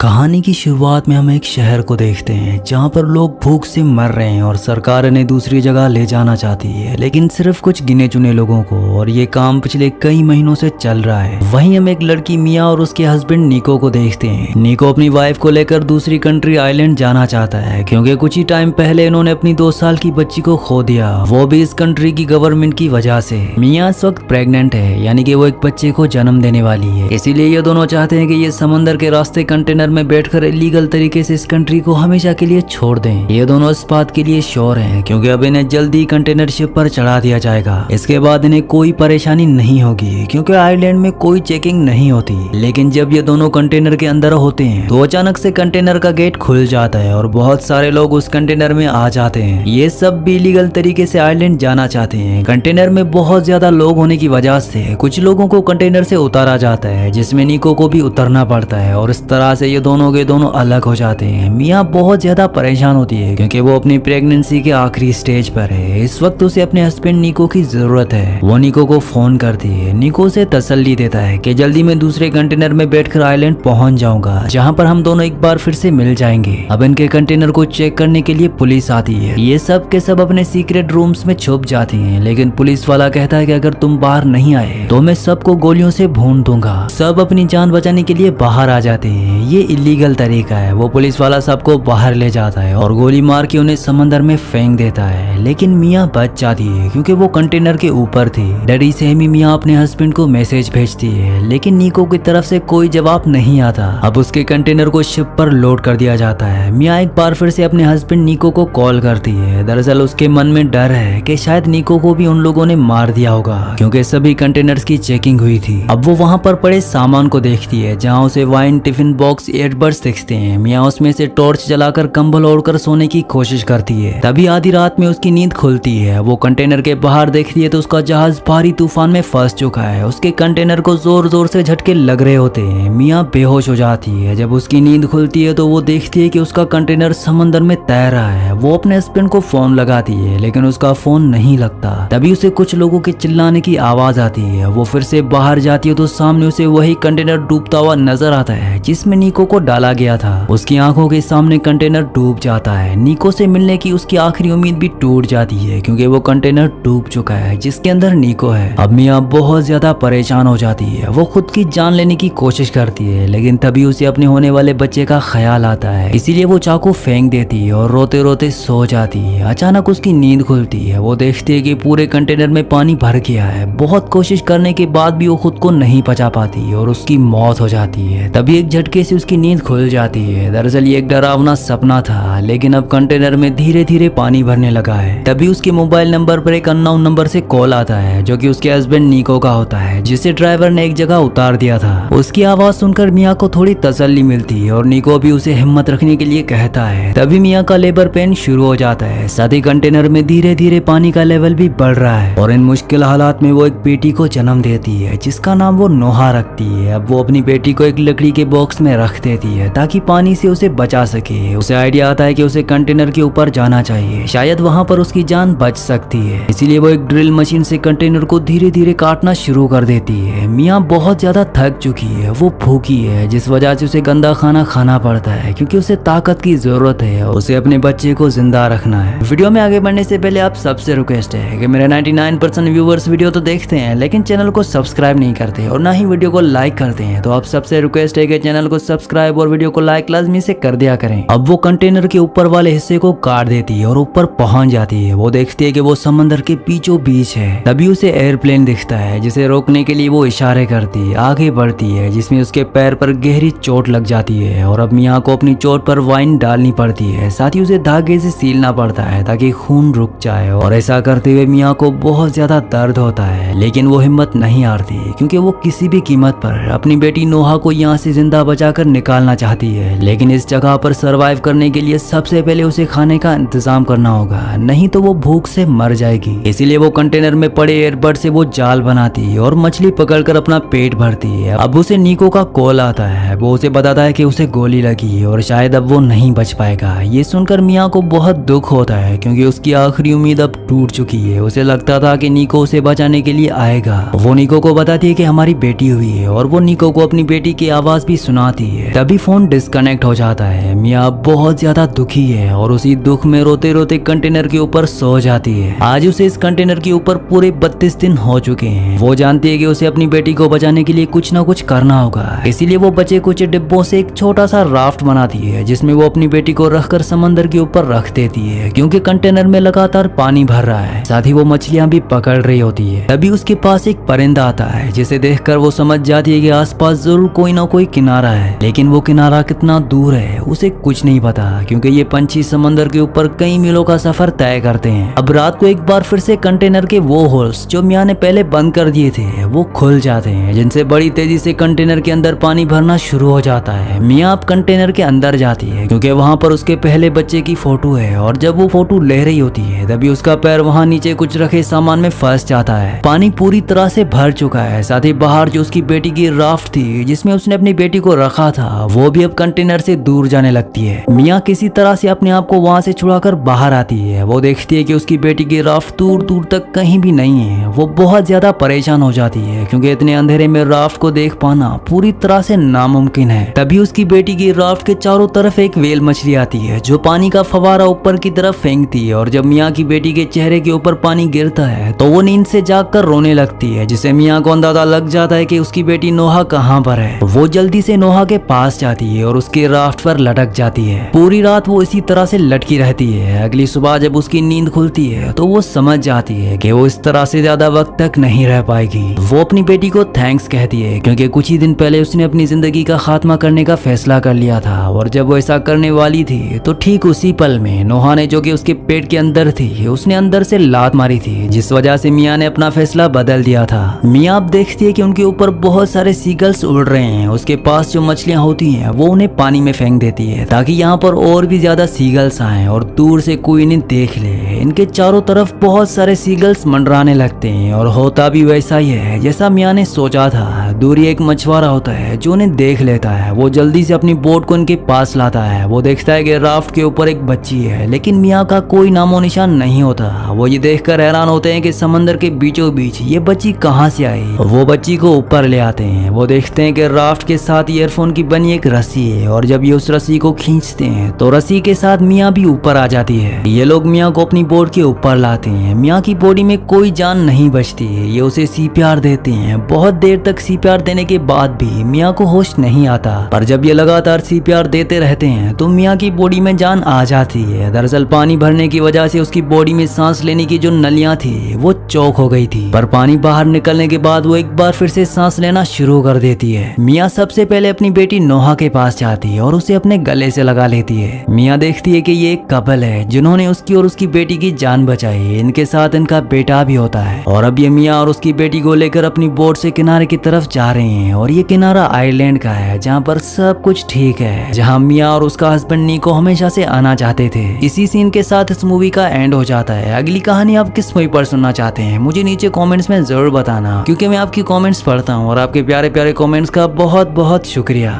कहानी की शुरुआत में हम एक शहर को देखते हैं जहां पर लोग भूख से मर रहे हैं और सरकार इन्हें दूसरी जगह ले जाना चाहती है, लेकिन सिर्फ कुछ गिने चुने लोगों को, और ये काम पिछले कई महीनों से चल रहा है। वहीं हम एक लड़की मिया और उसके हस्बैंड निको को देखते हैं। निको अपनी वाइफ को लेकर दूसरी कंट्री आइलैंड जाना चाहता है क्योंकि कुछ ही टाइम पहले इन्होंने अपनी 2 साल की बच्ची को खो दिया, वो भी इस कंट्री की गवर्नमेंट की वजह से। मिया इस वक्त प्रेग्नेंट है, यानी कि वो एक बच्चे को जन्म देने वाली है। इसीलिए ये दोनों चाहते हैं कि ये समंदर के रास्ते कंटेनर में बैठकर इलीगल तरीके से इस कंट्री को हमेशा के लिए छोड़ दें। ये दोनों इस बात के लिए श्योर हैं क्योंकि अब इन्हें जल्दी कंटेनर शिप पर चढ़ा दिया जाएगा। इसके बाद इन्हें कोई परेशानी नहीं होगी क्योंकि आइलैंड में कोई चेकिंग नहीं होती। लेकिन जब ये दोनों कंटेनर के अंदर होते हैं तो अचानक से कंटेनर का गेट खुल जाता है और बहुत सारे लोग उस कंटेनर में आ जाते हैं। ये सब भी इलीगल तरीके से आइलैंड जाना चाहते हैं। कंटेनर में बहुत ज्यादा लोग होने की वजह से कुछ लोगों को कंटेनर से उतारा जाता है, जिसमें निको को भी उतरना पड़ता है, और इस तरह से ये दोनों के दोनों अलग हो जाते हैं। मिया बहुत ज्यादा परेशान होती है क्योंकि वो अपनी प्रेगनेंसी के आखिरी स्टेज पर है। इस वक्त उसे अपने हस्बैंड निको की जरूरत है। वो निको को फोन करती है, निको से तसल्ली देता है कि जल्दी मैं दूसरे कंटेनर में बैठकर आइलैंड पहुंच जाऊंगा जहां पर हम दोनों एक बार फिर से मिल जाएंगे। अब इनके कंटेनर को चेक करने के लिए पुलिस आती है। ये सब के सब अपने सीक्रेट रूम्स में छुप जाती हैं, लेकिन पुलिस वाला कहता है कि अगर तुम बाहर नहीं आए तो मैं सबको गोलियों से भून दूंगा। सब अपनी जान बचाने के लिए बाहर आ जाते हैं। ये इलीगल तरीका है। वो पुलिस वाला सबको बाहर ले जाता है और गोली मार के उन्हें समंदर में फेंक देता है, लेकिन मिया बच जाती है क्योंकि वो कंटेनर के ऊपर थी। डरी से मिया अपने हस्बैंड को मैसेज भेजती है, लेकिन निको की तरफ से कोई जवाब नहीं आता। अब उसके कंटेनर को शिप पर लोड कर दिया जाता है। मिया एक बार फिर से अपने हस्बैंड निको को कॉल करती है। दरअसल उसके मन में डर है कि शायद निको को भी उन लोगों ने मार दिया होगा क्योंकि सभी कंटेनर्स की चेकिंग हुई थी। अब वो वहाँ पर पड़े सामान को देखती है जहाँ उसे वाइन, टिफिन बॉक्स, ईयरबड्स दिखते हैं। मिया उसमें से टॉर्च जलाकर कंबल ओढ़कर सोने की कोशिश करती है। तभी आधी रात में उसकी नींद खुलती है। वो कंटेनर के बाहर देखती है तो उसका जहाज भारी तूफान में फंस चुका है। उसके कंटेनर को जोर जोर से झटके लग रहे होते हैं। मिया बेहोश हो जाती है। जब उसकी नींद खुलती है तो वो देखती है कि उसका कंटेनर समंदर में तैर रहा है। वो अपने हस्बैंड को फोन लगाती है, लेकिन उसका फोन नहीं लगता। तभी उसे कुछ लोगों के चिल्लाने की आवाज आती है। वो फिर से बाहर जाती है तो सामने उसे वही कंटेनर डूबता हुआ नजर आता है जिसमें निको को डाला गया था। उसकी आंखों के सामने कंटेनर डूब जाता है। निको से मिलने की उसकी आखिरी उम्मीद भी टूट जाती है क्योंकि वो कंटेनर डूब चुका है जिसके अंदर निको है। अब मिया बहुत ज्यादा परेशान हो जाती है। वो खुद की जान लेने की कोशिश करती है, लेकिन तभी उसे अपने होने वाले बच्चे का ख्याल आता है। इसीलिए वो चाकू फेंक देती है और रोते रोते सो जाती है। अचानक उसकी नींद खुलती है। वो देखती है कि पूरे कंटेनर में पानी भर गया है। बहुत कोशिश करने के बाद भी वो खुद को नहीं बचा पाती और उसकी मौत हो जाती है। तभी एक झटके से उसकी नींद खुल जाती है। दरअसल ये एक डरावना सपना था, लेकिन अब कंटेनर में धीरे धीरे पानी भरने लगा है। तभी उसके मोबाइल नंबर पर एक अननोन नंबर से कॉल आता है जो कि उसके हस्बैंड निको का होता है, जिसे ड्राइवर ने एक जगह उतार दिया था। उसकी आवाज सुनकर मिया को थोड़ी तसल्ली मिलती है और निको भी उसे हिम्मत रखने के लिए कहता है। तभी मिया का लेबर पेन शुरू हो जाता है। साथ ही कंटेनर में धीरे धीरे पानी का लेवल भी बढ़ रहा है और इन मुश्किल हालात में वो एक बेटी को जन्म देती है जिसका नाम वो नोहा रखती है। अब वो अपनी बेटी को एक लकड़ी के बॉक्स में रख देती है ताकि पानी से उसे बचा सके। उसे आइडिया आता है कि उसे कंटेनर के ऊपर जाना चाहिए, शायद वहां पर उसकी जान बच सकती है। इसीलिए वो एक ड्रिल मशीन से कंटेनर को धीरे धीरे काटना शुरू कर देती है। मिया बहुत ज्यादा थक चुकी है। वो भूखी है, जिस वजह से उसे गंदा खाना खाना पड़ता है क्योंकि उसे ताकत की जरूरत है। उसे अपने बच्चे को जिंदा रखना है। वीडियो में आगे बढ़ने से पहले आप सबसे रिक्वेस्ट है कि मेरे 99% व्यूवर्स वीडियो तो देखते हैं लेकिन चैनल को सब्सक्राइब नहीं करते और ना ही वीडियो को लाइक करते हैं, तो आप सबसे रिक्वेस्ट है कि चैनल को सब्सक्राइब और वीडियो को लाइक लाजमी से कर दिया करें। अब वो कंटेनर के ऊपर वाले हिस्से को काट देती है और ऊपर पहुंच जाती है। वो देखती है कि वो समंदर के बीचों बीच है। तभी उसे एयरप्लेन दिखता है जिसे रोकने के लिए वो इशारे करती है, आगे बढ़ती है, जिसमें उसके पैर पर गहरी चोट लग जाती है और अब मिया को अपनी चोट पर वाइन डालनी पड़ती है। साथ ही उसे धागे से सीलना पड़ता है ताकि खून रुक जाए, और ऐसा करते हुए मिया को बहुत ज्यादा दर्द होता है, लेकिन वो हिम्मत नहीं हारती क्योंकि वो किसी भी कीमत पर अपनी बेटी नोहा को यहाँ से जिंदा बचाकर निकालना चाहती है। लेकिन इस जगह पर सरवाइव करने के लिए सबसे पहले उसे खाने का इंतजाम करना होगा, नहीं तो वो भूख से मर जाएगी। इसीलिए वो कंटेनर में पड़े एयरबड से वो जाल बनाती है और मछली पकड़कर अपना पेट भरती है। अब उसे निको का कॉल आता है। वो उसे बताता है कि उसे गोली लगी है और शायद अब वो नहीं बच पाएगा। ये सुनकर मिया को बहुत दुख होता है क्योंकि उसकी आखिरी उम्मीद अब टूट चुकी है। उसे लगता था कि निको उसे बचाने के लिए आएगा। वो निको को बताती है कि हमारी बेटी हुई है और वो निको को अपनी बेटी की आवाज भी सुनाती है। है। तभी फोन डिस्कनेक्ट हो जाता है। मिया बहुत ज्यादा दुखी है और उसी दुख में रोते रोते कंटेनर के ऊपर सो जाती है। आज उसे इस कंटेनर के ऊपर पूरे 32 दिन हो चुके हैं। वो जानती है कि उसे अपनी बेटी को बचाने के लिए कुछ ना कुछ करना होगा, इसीलिए वो बचे कुछ डिब्बों से एक छोटा सा राफ्ट बनाती है जिसमें वो अपनी बेटी को रखकर समंदर के ऊपर रख देती है, क्योंकि कंटेनर में लगातार पानी भर रहा है। साथ ही वो मछलियां भी पकड़ रही होती है। तभी उसके पास एक परिंदा आता है जिसे देखकर वो समझ जाती है कि आसपास जरूर कोई ना कोई किनारा है, लेकिन वो किनारा कितना दूर है उसे कुछ नहीं पता, क्योंकि ये पंछी समंदर के ऊपर कई मीलों का सफर तय करते हैं। अब रात को एक बार फिर से कंटेनर के वो होल्स जो मिया ने पहले बंद कर दिए थे वो खुल जाते हैं, जिनसे बड़ी तेजी से कंटेनर के अंदर पानी भरना शुरू हो जाता है। मिया अब कंटेनर के अंदर जाती है क्योंकि वहाँ पर उसके पहले बच्चे की फोटो है, और जब वो फोटो ले रही होती है तभी उसका पैर वहाँ नीचे कुछ रखे सामान में फंस जाता है। पानी पूरी तरह से भर चुका है। साथ ही बाहर जो उसकी बेटी की राफ्ट थी जिसमें उसने अपनी बेटी को रखा था वो भी अब कंटेनर से दूर जाने लगती है। मिया किसी तरह से अपने आप को वहाँ से छुड़ाकर बाहर आती है। वो देखती है कि उसकी बेटी की राफ्ट दूर दूर तक कहीं भी नहीं है। वो बहुत ज्यादा परेशान हो जाती है क्योंकि इतने अंधेरे में राफ्ट को देख पाना पूरी तरह से नामुमकिन है। तभी उसकी बेटी की राफ्ट के चारों तरफ एक व्हेल मछली आती है जो पानी का फवारा ऊपर की तरफ फेंकती है, और जब मिया की बेटी के चेहरे के ऊपर पानी गिरता है तो वो नींद से जागकर रोने लगती है, जिससे मिया को अंदाजा लग जाता है कि उसकी बेटी नोहा कहाँ पर है। वो जल्दी से नोहा के पास जाती है और उसके राफ्ट पर लटक जाती है। पूरी रात वो इसी तरह से लटकी रहती है। अगली सुबह जब उसकी नींद खुलती है तो वो समझ जाती है कि वो इस तरह से ज्यादा वक्त तक नहीं रह पाएगी। वो अपनी बेटी को थैंक्स कहती है क्योंकि कुछ ही दिन पहले उसने अपनी जिंदगी का खात्मा करने का फैसला कर लिया था, और जब वो ऐसा करने वाली थी तो ठीक उसी पल में नोहा ने, जो कि उसके पेट के अंदर थी, उसने अंदर से लात मारी थी, जिस वजह से मिया ने अपना फैसला बदल दिया था। मिया अब देखती है कि उनके ऊपर बहुत सारे सीगल्स उड़ रहे हैं। उसके पास जो मछलियां होती हैं वो उन्हें पानी में फेंक देती है ताकि यहाँ पर और भी ज्यादा सीगल्स आए और दूर से कोई इन्हें देख ले। इनके चारों तरफ बहुत सारे सीगल्स मंडराने लगते हैं और होता भी वैसा ही है जैसा मिया ने सोचा था। दूरी एक मछुआरा होता है जो उन्हें देख लेता है। वो जल्दी से अपनी बोट को इनके पास लाता है। वो देखता है कि राफ्ट के ऊपर एक बच्ची है, लेकिन मिया का कोई नामो निशान नहीं होता। वो ये देखकर हैरान होते हैं कि समंदर के बीचों बीच ये बच्ची कहाँ से आई। वो बच्ची को ऊपर ले आते हैं। वो देखते हैं कि राफ्ट के साथ ईयरफोन की बनी एक रस्सी है, और जब ये उस रस्सी को खींचते हैं तो रस्सी के साथ मिया भी ऊपर आ जाती है। ये लोग मिया को अपनी बोट के ऊपर लाते हैं। मिया की बॉडी में कोई जान नहीं बचती है। ये उसे सीपीआर देते हैं। बहुत देर तक सीपीआर देने के बाद भी मिया को होश नहीं आता, पर जब ये लगातार सीपीआर देते रहते हैं तो मिया की बॉडी में जान आ जाती है। दरअसल पानी भरने की वजह से उसकी बॉडी में सांस लेने की जो नलियां थी वो चौक हो गई थी, पर पानी बाहर निकलने के बाद वो एक बार फिर से सांस लेना शुरू कर देती है। मिया सबसे पहले अपनी बेटी नोहा के पास जाती है और उसे अपने गले से लगा लेती है। मिया देखती है कि ये एक कपल है जिन्होंने उसकी और उसकी बेटी की जान बचाई। इनके साथ इनका बेटा भी होता है, और अब ये मिया और उसकी बेटी को लेकर अपनी बोट से किनारे की तरफ जा रहे हैं। और ये किनारा आयरलैंड का है जहाँ पर सब कुछ ठीक है, जहाँ मिया और उसका हस्बैंड निको हमेशा से आना चाहते थे। इसी सीन के साथ इस मूवी का एंड हो जाता है। अगली कहानी आप किस मूवी पर सुनना चाहते हैं मुझे नीचे कमेंट्स में जरूर बताना, क्योंकि मैं आपकी कमेंट्स पढ़ता हूँ, और आपके प्यारे प्यारे कमेंट्स का बहुत बहुत शुक्रिया।